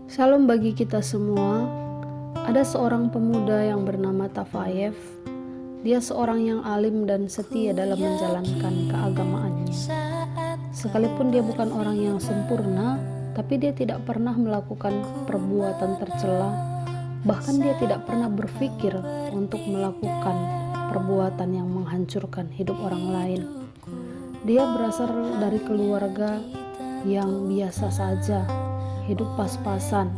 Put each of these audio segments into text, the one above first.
Shalom bagi kita semua. Ada seorang pemuda yang bernama Tafayev. Dia seorang yang alim dan setia dalam menjalankan keagamaannya. Sekalipun dia bukan orang yang sempurna, tapi dia tidak pernah melakukan perbuatan tercela. Bahkan dia tidak pernah berpikir untuk melakukan perbuatan yang menghancurkan hidup orang lain. Dia berasal dari keluarga yang biasa saja, hidup pas-pasan.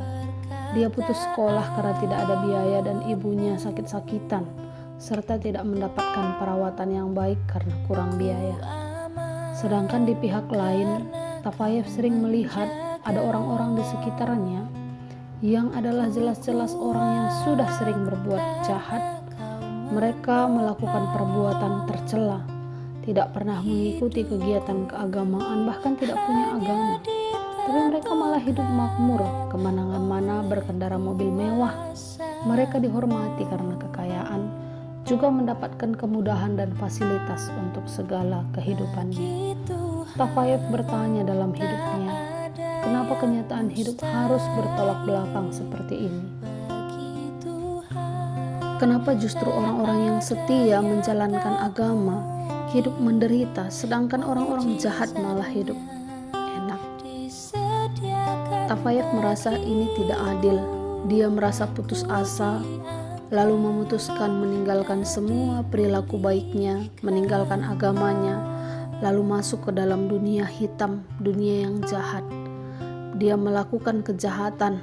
Dia putus sekolah karena tidak ada biaya dan ibunya sakit-sakitan, serta tidak mendapatkan perawatan yang baik karena kurang biaya. Sedangkan di pihak lain, Tafayev sering melihat ada orang-orang di sekitarnya yang adalah jelas-jelas orang yang sudah sering berbuat jahat. Mereka melakukan perbuatan tercela, tidak pernah mengikuti kegiatan keagamaan, bahkan tidak punya agama. Tapi mereka malah hidup makmur, kemana-mana berkendara mobil mewah. Mereka dihormati karena kekayaan, juga mendapatkan kemudahan dan fasilitas untuk segala kehidupannya. Tafayev bertanya dalam hidupnya, kenapa kenyataan hidup harus bertolak belakang seperti ini? Kenapa justru orang-orang yang setia menjalankan agama hidup menderita, sedangkan orang-orang jahat malah hidup enak? Tafayev merasa ini tidak adil. Dia merasa putus asa, lalu memutuskan meninggalkan semua perilaku baiknya, meninggalkan agamanya, lalu masuk ke dalam dunia hitam, dunia yang jahat. Dia melakukan kejahatan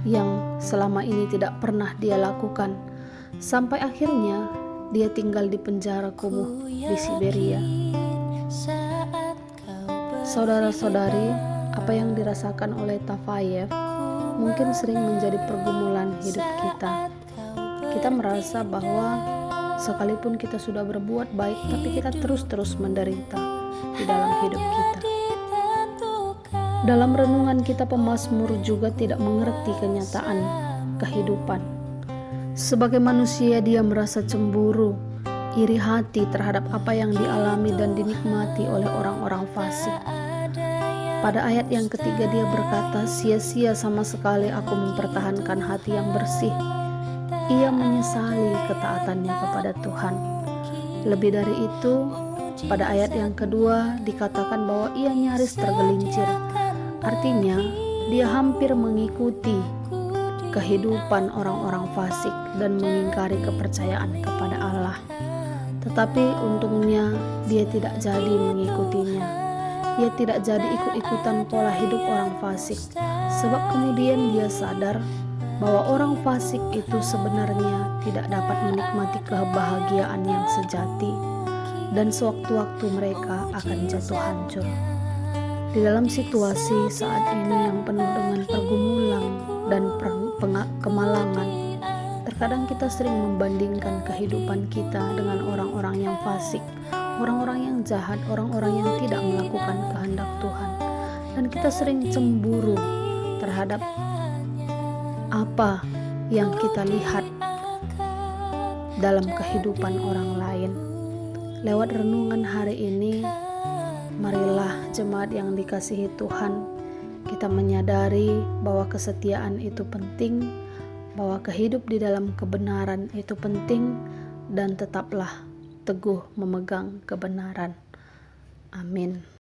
yang selama ini tidak pernah dia lakukan, sampai akhirnya dia tinggal di penjara kumuh di Siberia. Saudara-saudari, apa yang dirasakan oleh Tafayev mungkin sering menjadi pergumulan hidup kita. Kita merasa bahwa sekalipun kita sudah berbuat baik, tapi kita terus-terus menderita di dalam hidup kita. Dalam renungan kita, pemazmur juga tidak mengerti kenyataan kehidupan. Sebagai manusia, dia merasa cemburu, iri hati terhadap apa yang dialami dan dinikmati oleh orang-orang fasik. Pada ayat yang ketiga dia berkata, sia-sia sama sekali aku mempertahankan hati yang bersih. Ia menyesali ketaatannya kepada Tuhan. Lebih dari itu, pada ayat yang kedua dikatakan bahwa ia nyaris tergelincir. Artinya, dia hampir mengikuti kehidupan orang-orang fasik dan mengingkari kepercayaan kepada Allah. Tetapi untungnya dia tidak jadi mengikutinya. Ia tidak jadi ikut-ikutan pola hidup orang fasik, sebab kemudian dia sadar bahwa orang fasik itu sebenarnya tidak dapat menikmati kebahagiaan yang sejati, dan sewaktu-waktu mereka akan jatuh hancur. Di dalam situasi saat ini yang penuh dengan pergumulan dan kemalangan, terkadang kita sering membandingkan kehidupan kita dengan orang-orang yang fasik, orang-orang yang jahat, orang-orang yang tidak melakukan kehendak Tuhan. Dan kita sering cemburu terhadap apa yang kita lihat dalam kehidupan orang lain. Lewat renungan hari ini, marilah jemaat yang dikasihi Tuhan, kita menyadari bahwa kesetiaan itu penting, bahwa kehidup di dalam kebenaran itu penting, dan tetaplah teguh memegang kebenaran. Amin.